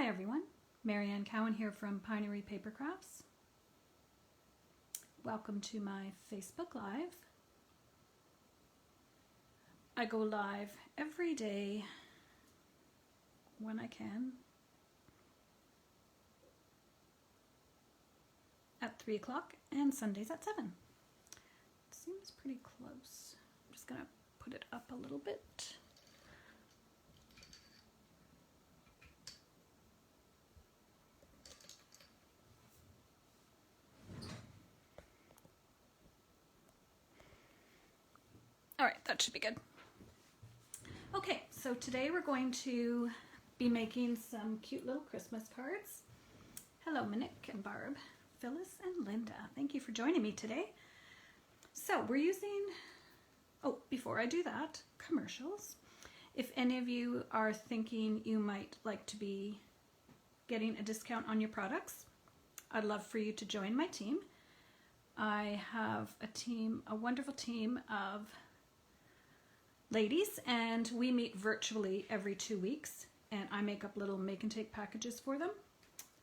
Hi everyone, Marianne Cowan here from Pinery Paper Crafts. Welcome to my Facebook Live. I go live every day when I can at 3 o'clock and Sundays at 7. It seems pretty close. I'm just going to put it up a little bit. All right, that should be good. Okay, so today we're going to be making some cute little Christmas cards. Hello, Monique and Barb, Phyllis and Linda. Thank you for joining me today. So we're using, oh, before I do that, commercials. If any of you are thinking you might like to be getting a discount on your products, I'd love for you to join my team. I have a team, a wonderful team of ladies, and we meet virtually every 2 weeks, and I make up little make and take packages for them,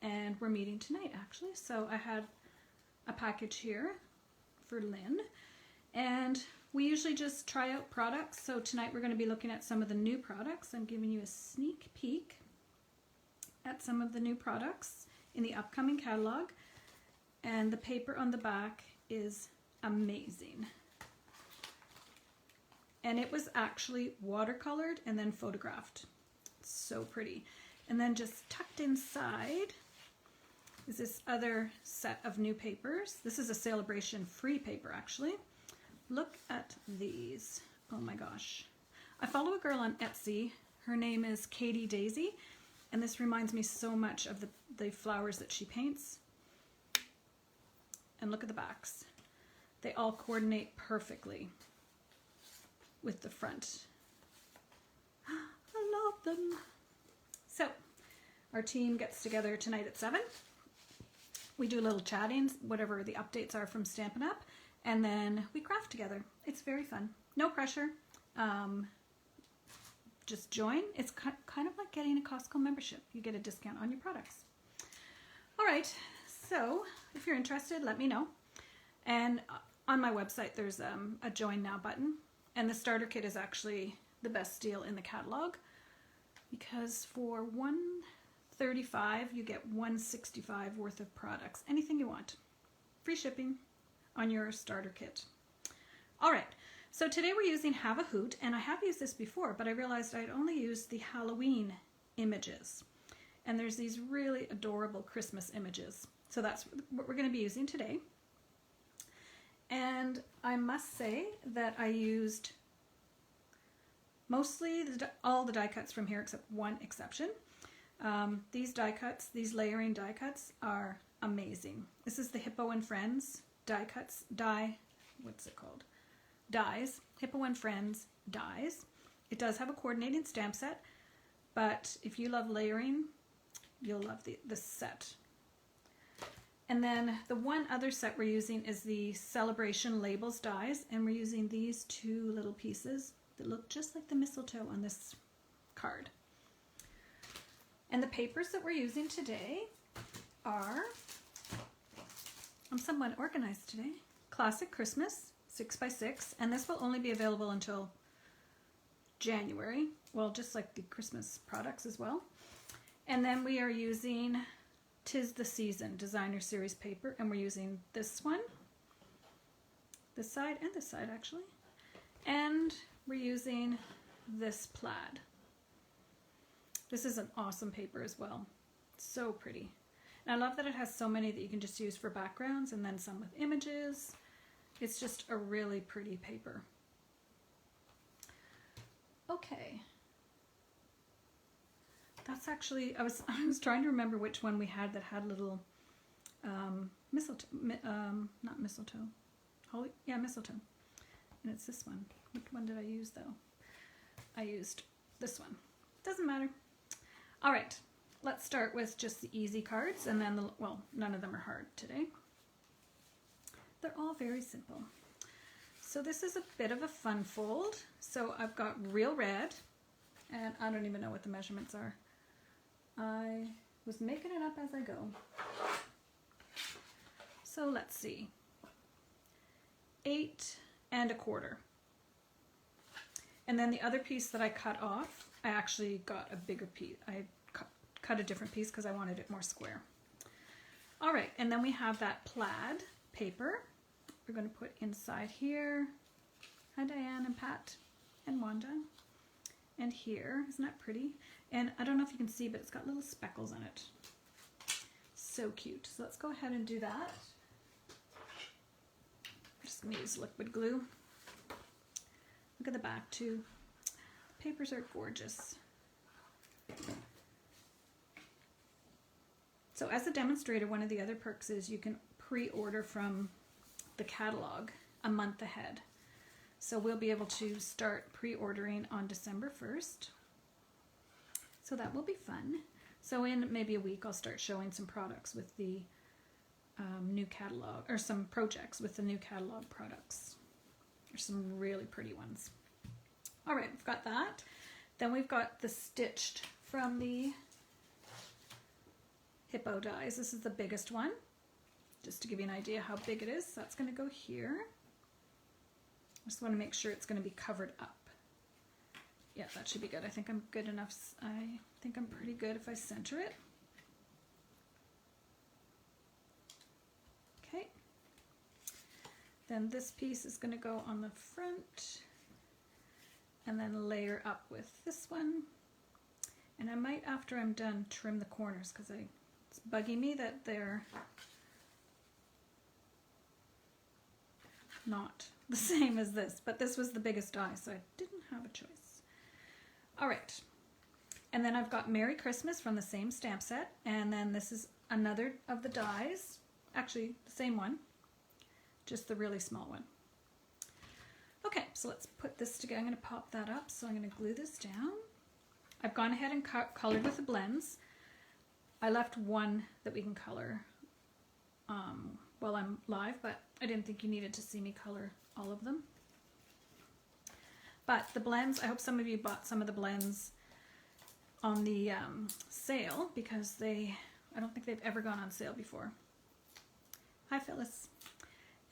and we're meeting tonight actually. So I had a package here for Lynn, and we usually just try out products. So tonight we're going to be looking at some of the new products. I'm giving you a sneak peek at some of the new products in the upcoming catalog, and the paper on the back is amazing. And it was actually watercolored and then photographed. It's so pretty. And then just tucked inside is this other set of new papers. This is a celebration free paper actually. Look at these. Oh my gosh. I follow a girl on Etsy. Her name is Katie Daisy. And this reminds me so much of the flowers that she paints. And look at the backs. They all coordinate perfectly with the front. I love them. So our team gets together tonight at 7. We do a little chatting, whatever the updates are from Stampin' Up, and then we craft together. It's very fun. No pressure. Just join. It's kind of like getting a Costco membership. You get a discount on your products. All right, so if you're interested, let me know. And on my website, there's a join now button. And the starter kit is actually the best deal in the catalog, because for $135 you get $165 worth of products. Anything you want. Free shipping on your starter kit. All right, so today we're using Have a Hoot, and I have used this before, but I realized I'd only used the Halloween images. And there's these really adorable Christmas images. So that's what we're going to be using today. And I must say that I used mostly all the die cuts from here except one exception. These die cuts, these layering die cuts are amazing. This is the Hippo and Friends die cuts, what's it called? Dies, Hippo and Friends dies. It does have a coordinating stamp set, but if you love layering, you'll love the set. And then the one other set we're using is the Celebration Labels dies, and we're using these two little pieces that look just like the mistletoe on this card. And the papers that we're using today are, I'm somewhat organized today, Classic Christmas 6x6, and this will only be available until January, well, just like the Christmas products as well. And then we are using 'Tis the Season Designer Series paper, and we're using this one, this side and this side actually, and we're using this plaid. This is an awesome paper as well. So pretty. And I love that it has so many that you can just use for backgrounds, and then some with images. It's just a really pretty paper. Okay. That's actually, I was trying to remember which one we had that had little mistletoe, not mistletoe, mistletoe. And it's this one. Which one did I use though? I used this one. Doesn't matter. All right, let's start with just the easy cards, and then, well, none of them are hard today. They're all very simple. So this is a bit of a fun fold. So I've got real red, and I don't even know what the measurements are. was making it up as I go. So let's see. 8 1/4. And then the other piece that I cut off, I actually got a bigger piece. I cut a different piece because I wanted it more square. All right, and then we have that plaid paper. We're going to put inside here. Hi, Diane and Pat and Wanda. And here, isn't that pretty? And I don't know if you can see, but it's got little speckles on it. So cute. So let's go ahead and do that. I'm just going to use liquid glue. Look at the back too. The papers are gorgeous. So as a demonstrator, one of the other perks is you can pre-order from the catalog a month ahead. So we'll be able to start pre-ordering on December 1st. So that will be fun. So in maybe a week, I'll start showing some products with the new catalog, or some projects with the new catalog products. There's some really pretty ones. All right, we've got that. Then we've got the stitched from the Hippo dies. This is the biggest one, just to give you an idea how big it is. So that's going to go here. I just want to make sure it's going to be covered up. Yeah, that should be good. I think I'm good enough. I think I'm pretty good if I center it. Okay. Then this piece is going to go on the front and then layer up with this one. And I might, after I'm done, trim the corners because it's bugging me that they're not the same as this, but this was the biggest die, so I didn't have a choice. All right, and then I've got Merry Christmas from the same stamp set, and then this is another of the dies, actually the same one, just the really small one. Okay, so let's put this together. I'm going to pop that up, so I'm going to glue this down. I've gone ahead and colored with the blends. I left one that we can color while I'm live, but I didn't think you needed to see me color all of them. But the blends, I hope some of you bought some of the blends on the sale, because I don't think they've ever gone on sale before. Hi Phyllis.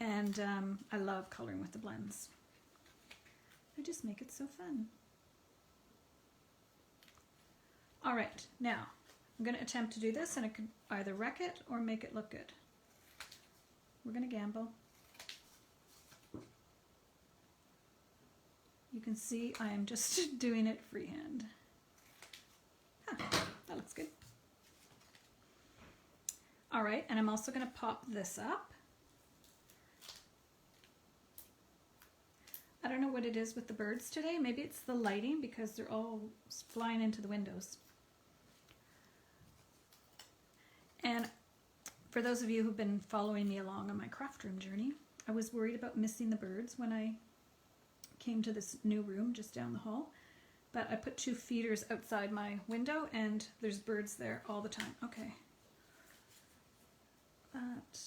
And I love coloring with the blends. They just make it so fun. All right, now I'm going to attempt to do this, and it could either wreck it or make it look good. We're going to gamble. You can see I am just doing it freehand. Huh, that looks good. All right, and I'm also going to pop this up. I don't know what it is with the birds today. Maybe it's the lighting, because they're all flying into the windows. And for those of you who've been following me along on my craft room journey, I was worried about missing the birds when I came to this new room just down the hall. But I put 2 feeders outside my window, and there's birds there all the time. Okay. That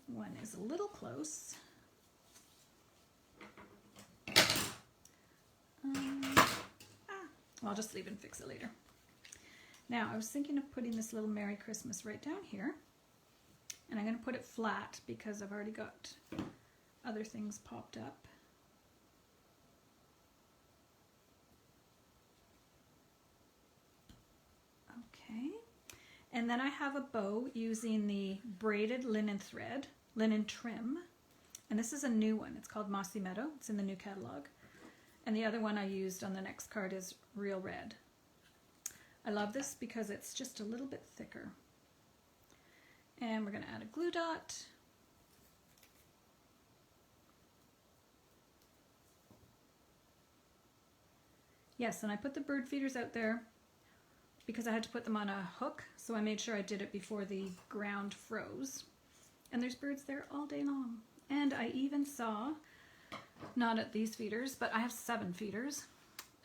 one is a little close. I'll just leave and fix it later. Now, I was thinking of putting this little Merry Christmas right down here. And I'm going to put it flat because I've already got other things popped up. Okay. And then I have a bow using the braided linen thread, linen trim. And this is a new one. It's called Mossy Meadow. It's in the new catalog. And the other one I used on the next card is Real Red. I love this because it's just a little bit thicker. And we're going to add a glue dot. Yes, and I put the bird feeders out there because I had to put them on a hook, so I made sure I did it before the ground froze. And there's birds there all day long. And I even saw, not at these feeders, but I have 7 feeders.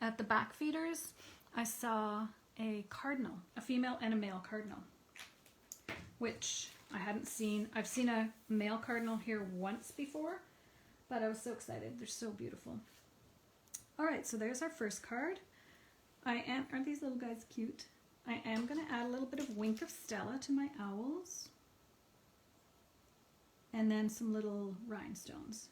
At the back feeders, I saw a cardinal, a female and a male cardinal, which I hadn't seen. I've seen a male cardinal here once before, but I was so excited. They're so beautiful. All right, so there's our first card. Aren't these little guys cute? I am going to add a little bit of Wink of Stella to my owls. And then some little rhinestones.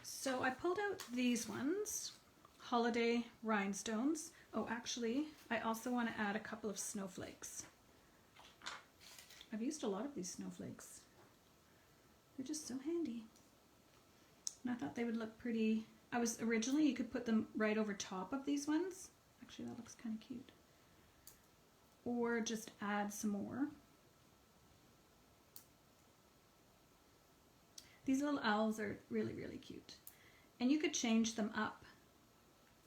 So I pulled out these ones, holiday rhinestones. Oh, actually, I also want to add a couple of snowflakes. I've used a lot of these snowflakes. They're just so handy. And I thought they would look pretty. Originally, you could put them right over top of these ones. Actually, that looks kind of cute. Or just add some more. These little owls are really, really cute. And you could change them up.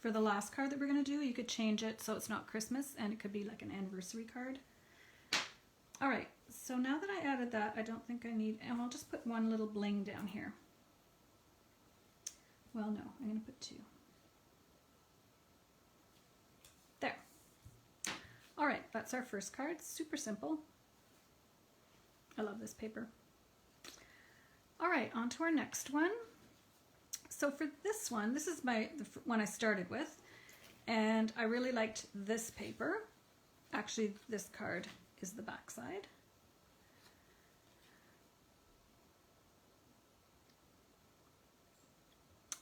For the last card that we're going to do, you could change it so it's not Christmas and it could be like an anniversary card. All right, so now that I added that, I don't think I need, and I'll just put one little bling down here. Well, no, I'm going to put two. There. All right, that's our first card. Super simple. I love this paper. All right, on to our next one. So for this one, this is the one I started with, and I really liked this paper. Actually, this card is the back side.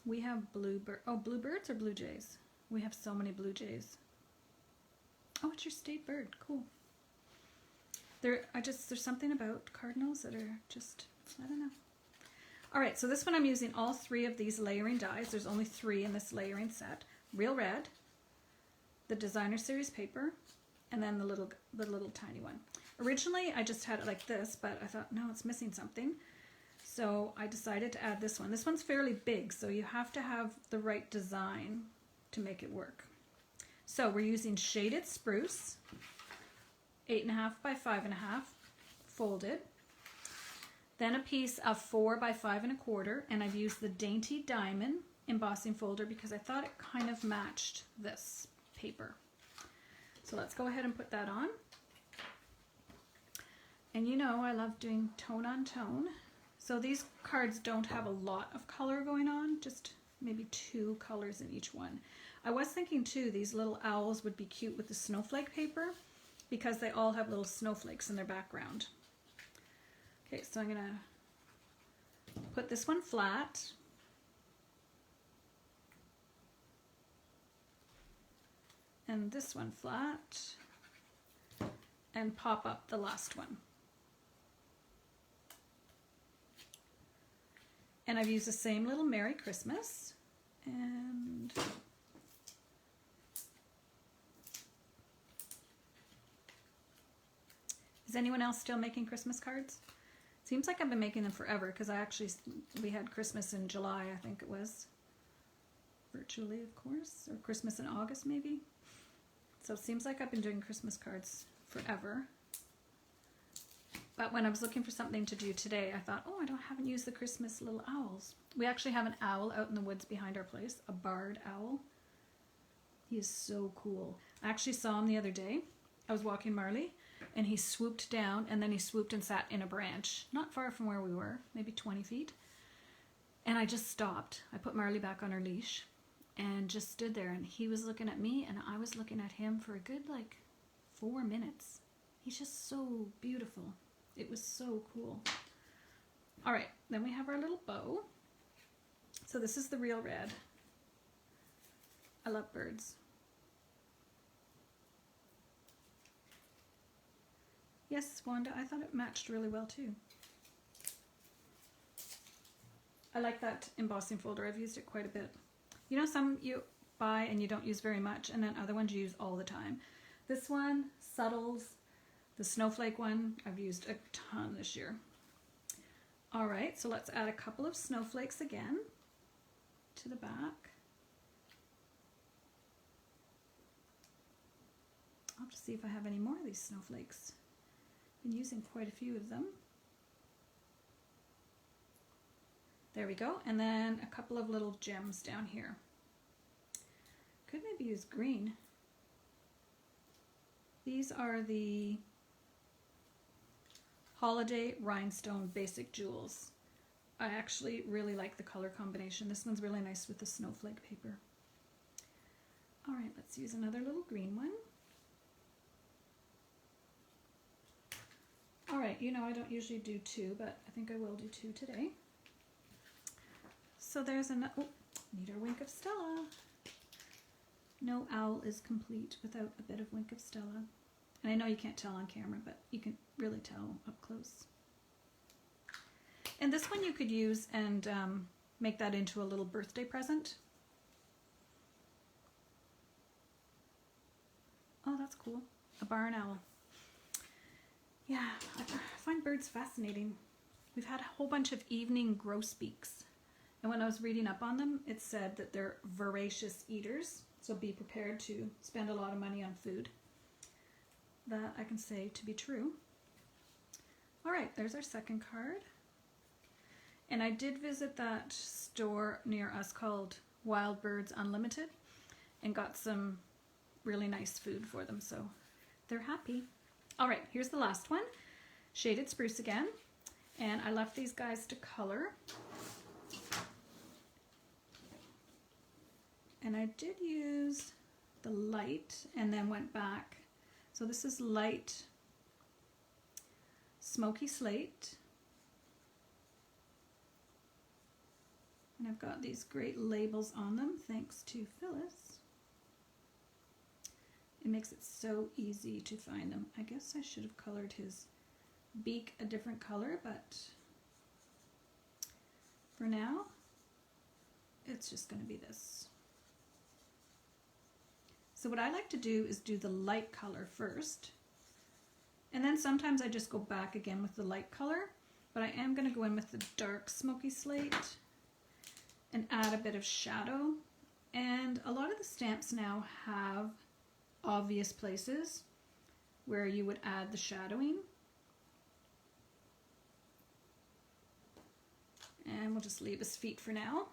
We have bluebirds or blue jays? We have so many blue jays. Oh, it's your state bird. Cool. There's something about cardinals that are just, I don't know. All right, so this one I'm using all three of these layering dies. There's only 3 in this layering set. Real Red, the Designer Series paper, and then the little tiny one. Originally, I just had it like this, but I thought, no, it's missing something. So I decided to add this one. This one's fairly big, so you have to have the right design to make it work. So we're using Shaded Spruce, 8.5 by 5.5, folded. Then a piece of 4 by 5 1/4, and I've used the Dainty Diamond embossing folder because I thought it kind of matched this paper. So let's go ahead and put that on. And you know I love doing tone on tone. So these cards don't have a lot of color going on, just maybe 2 colors in each one. I was thinking too, these little owls would be cute with the snowflake paper because they all have little snowflakes in their background. Okay, so I'm going to put this one flat. And this one flat. And pop up the last one. And I've used the same little Merry Christmas. And is anyone else still making Christmas cards? Seems like I've been making them forever because we had Christmas in July, I think it was. Virtually, of course. Or Christmas in August, maybe. So it seems like I've been doing Christmas cards forever. But when I was looking for something to do today, I thought, oh, I haven't used the Christmas little owls. We actually have an owl out in the woods behind our place, a barred owl. He is so cool. I actually saw him the other day. I was walking Marley, and he swooped down, and then he swooped and sat in a branch, not far from where we were, maybe 20 feet. And I just stopped. I put Marley back on her leash and just stood there, and he was looking at me, and I was looking at him for a good, 4 minutes. He's just so beautiful. It was so cool. All right, then we have our little bow. So this is the Real Red. I love birds. Yes, Wanda, I thought it matched really well too. I like that embossing folder. I've used it quite a bit. You know, some you buy and you don't use very much, and then other ones you use all the time. This one, Subtles, the snowflake one, I've used a ton this year. All right, so let's add a couple of snowflakes again to the back. I'll have to see if I have any more of these snowflakes. Been using quite a few of them. There we go, and then a couple of little gems down here. Could maybe use green. These are the Holiday Rhinestone Basic Jewels. I actually really like the color combination. This one's really nice with the snowflake paper. All right, let's use another little green one. right, you know I don't usually do 2, but I think I will do 2 today. So there's another, oh, need our Wink of Stella. No owl is complete without a bit of Wink of Stella. And I know you can't tell on camera, but you can really tell up close. And this one you could use and make that into a little birthday present. Oh, that's cool. A barn owl. Yeah, I find birds fascinating. We've had a whole bunch of evening grosbeaks. And when I was reading up on them, it said that they're voracious eaters. So be prepared to spend a lot of money on food. That I can say to be true. All right, there's our second card. And I did visit that store near us called Wild Birds Unlimited and got some really nice food for them, so they're happy. All right, here's the last one. Shaded spruce again. And I left these guys to color. And I did use the light and then went back. So this is light smoky slate. And I've got these great labels on them thanks to Phyllis. It makes it so easy to find them. I guess I should have colored his beak a different color, but for now, it's just going to be this. So what I like to do is do the light color first, and then sometimes I just go back again with the light color, but I am going to go in with the dark smoky slate and add a bit of shadow. And a lot of the stamps now have obvious places where you would add the shadowing. And we'll just leave his feet for now.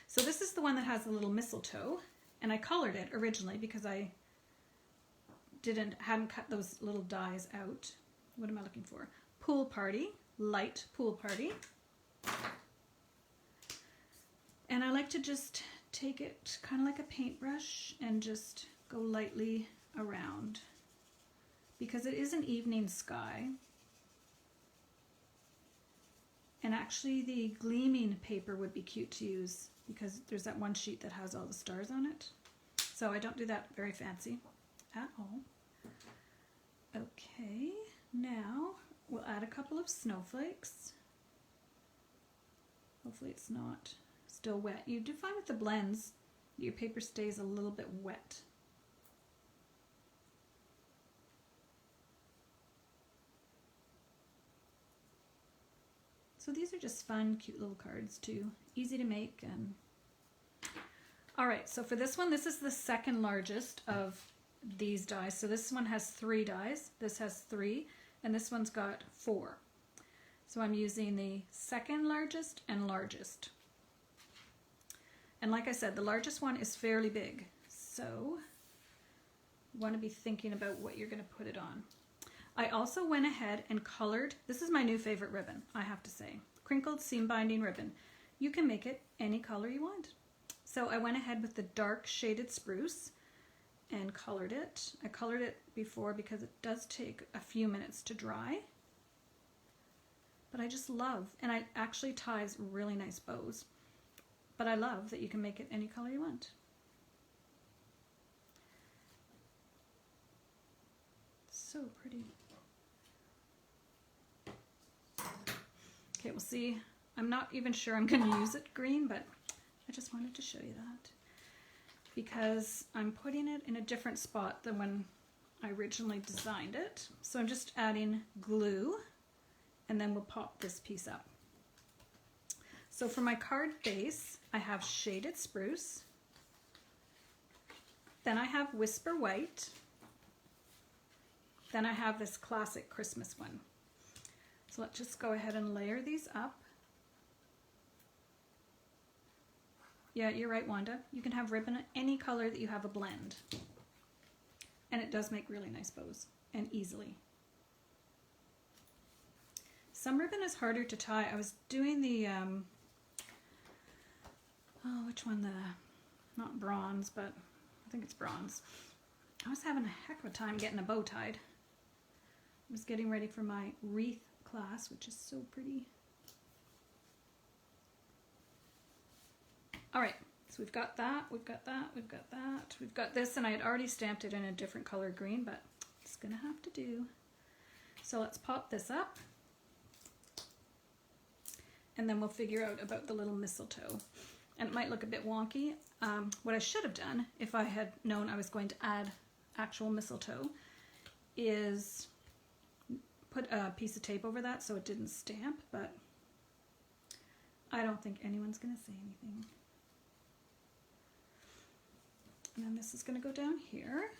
So this is the one that has a little mistletoe, and I colored it originally because I hadn't cut those little dies out. What am I looking for? Pool party, light pool party. And I like to just take it kind of like a paintbrush and just go lightly around because it is an evening sky. And actually the gleaming paper would be cute to use because there's that one sheet that has all the stars on it. So I don't do that very fancy at all. Okay, now we'll add a couple of snowflakes. Hopefully it's not still wet. You do find with the blends, your paper stays a little bit wet. So these are just fun, cute little cards too. Easy to make. And all right, so for this one, this is the second largest of these dies. So this one has 3 dies, this has 3, and this one's got 4. So I'm using the second largest and largest. And like I said, the largest one is fairly big. So you want to be thinking about what you're going to put it on. I also went ahead and colored, this is my new favorite ribbon, I have to say, crinkled seam binding ribbon. You can make it any color you want. So I went ahead with the dark shaded spruce and colored it. I colored it before because it does take a few minutes to dry. But I just love, and it actually ties really nice bows. But I love that you can make it any color you want. So pretty. Okay, we'll see. I'm not even sure I'm going to use it green, but I just wanted to show you that because I'm putting it in a different spot than when I originally designed it. So I'm just adding glue, and then we'll pop this piece up. So for my card base, I have shaded spruce, then I have whisper white, then I have this classic Christmas one. So let's just go ahead and layer these up. Yeah, you're right, Wanda. You can have ribbon any color that you have a blend. And it does make really nice bows, and easily. Some ribbon is harder to tie. I was doing the, oh, which one? Not bronze, but I think it's bronze. I was having a heck of a time getting a bow tied. I was getting ready for my wreath class, which is so pretty. All right, so we've got that, we've got that, we've got that. We've got this, and I had already stamped it in a different color green, but it's gonna have to do. So let's pop this up. And then we'll figure out about the little mistletoe. And it might look a bit wonky. What I should have done, if I had known I was going to add actual mistletoe, is put a piece of tape over that so it didn't stamp, but I don't think anyone's gonna say anything. And then this is gonna go down here.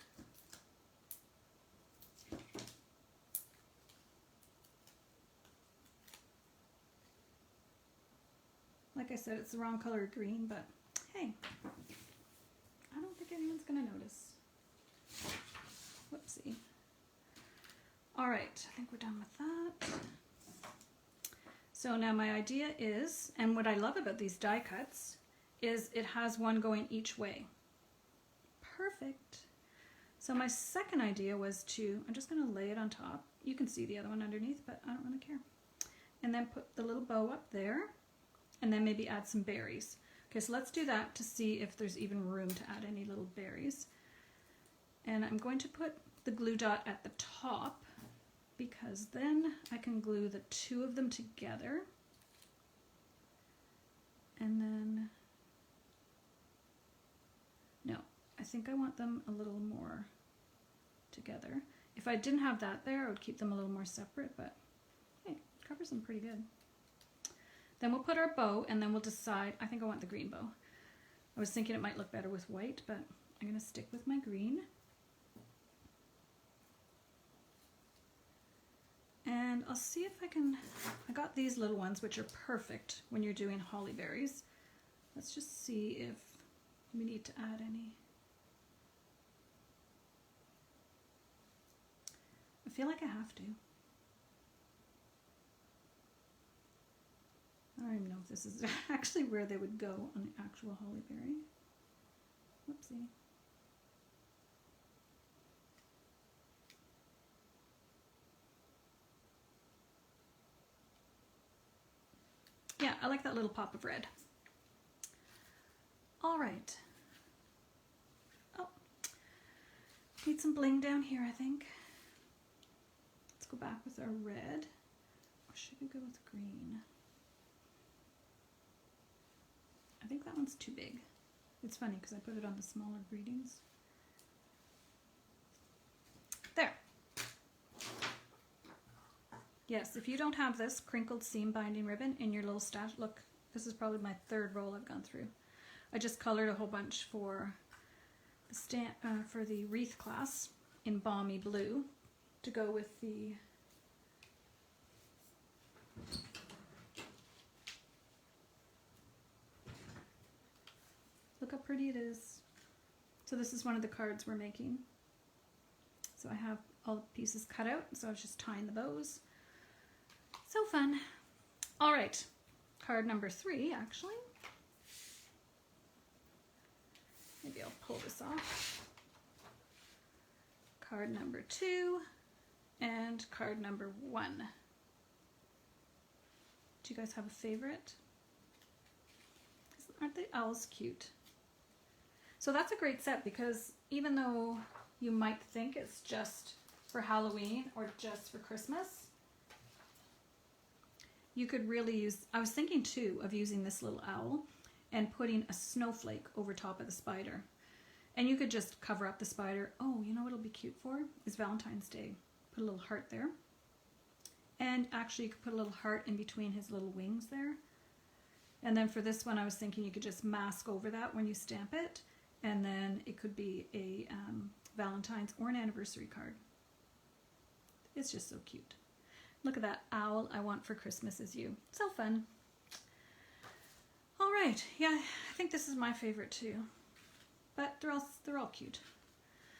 Like I said, it's the wrong color green, but hey, I don't think anyone's gonna notice. Whoopsie. All right, I think we're done with that. So now my idea is, and what I love about these die cuts, is it has one going each way. Perfect. So my second idea was to, I'm just gonna lay it on top. You can see the other one underneath, but I don't really care. And then put the little bow up there, and then maybe add some berries. Okay, so let's do that to see if there's even room to add any little berries. And I'm going to put the glue dot at the top, because then I can glue the two of them together. And then, no, I think I want them a little more together. If I didn't have that there, I would keep them a little more separate, but hey, it covers them pretty good. Then we'll put our bow, and then we'll decide, I think I want the green bow. I was thinking it might look better with white, but I'm gonna stick with my green. And I'll see if I can, I got these little ones, which are perfect when you're doing holly berries. Let's just see if we need to add any. I feel like I have to. I don't even know if this is actually where they would go on the actual holly berry. Whoopsie. Yeah, I like that little pop of red. All right. Oh, need some bling down here, I think. Let's go back with our red. Or should we go with green? I think that one's too big. It's funny because I put it on the smaller greetings. There. Yes, if you don't have this crinkled seam binding ribbon in your little stash, look, this is probably my third roll I've gone through. I just colored a whole bunch for the wreath class in balmy blue to go with the look how pretty it is. So this is one of the cards we're making. So I have all the pieces cut out, so I was just tying the bows. So fun. All right, card number 3, actually. Maybe I'll pull this off. Card number 2 and card number 1. Do you guys have a favorite? Aren't the owls cute? So that's a great set, because even though you might think it's just for Halloween or just for Christmas, you could really use, I was thinking too of using this little owl and putting a snowflake over top of the spider. And you could just cover up the spider. Oh, you know what it'll be cute for? Is Valentine's Day. Put a little heart there. And actually you could put a little heart in between his little wings there. And then for this one I was thinking you could just mask over that when you stamp it. And then it could be a Valentine's or an anniversary card. It's just so cute. Look at that owl. I want for Christmas is you. So fun. All right. Yeah, I think this is my favorite too. But they're all cute.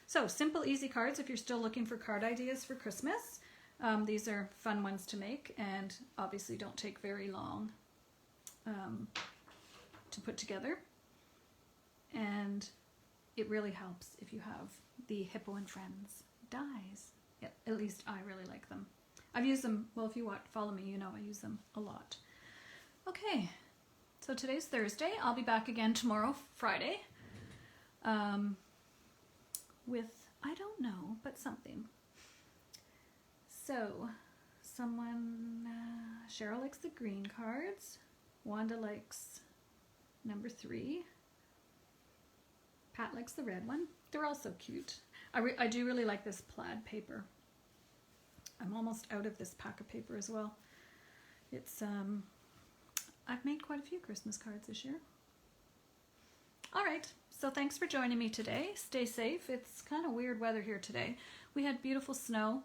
So simple, easy cards if you're still looking for card ideas for Christmas. These are fun ones to make, and obviously don't take very long to put together. And it really helps if you have the Hippo and Friends dies. At least I really like them. I've used them, well, if you follow me, you know I use them a lot. Okay, so today's Thursday. I'll be back again tomorrow, Friday, with, I don't know, but something. So, Cheryl likes the green cards. Wanda likes number 3. Pat likes the red one. They're all so cute. I do really like this plaid paper. I'm almost out of this pack of paper as well. It's, I've made quite a few Christmas cards this year. All right, so thanks for joining me today. Stay safe. It's kind of weird weather here today. We had beautiful snow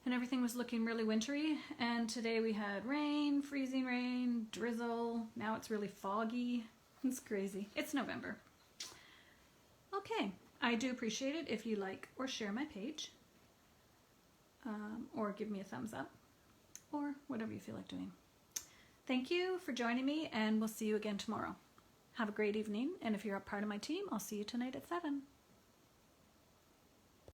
and everything was looking really wintry. And today we had rain, freezing rain, drizzle. Now it's really foggy. It's crazy. It's November. Okay, I do appreciate it if you like or share my page. Or give me a thumbs up, or whatever you feel like doing. Thank you for joining me, and we'll see you again tomorrow. Have a great evening, and if you're a part of my team, I'll see you tonight at 7.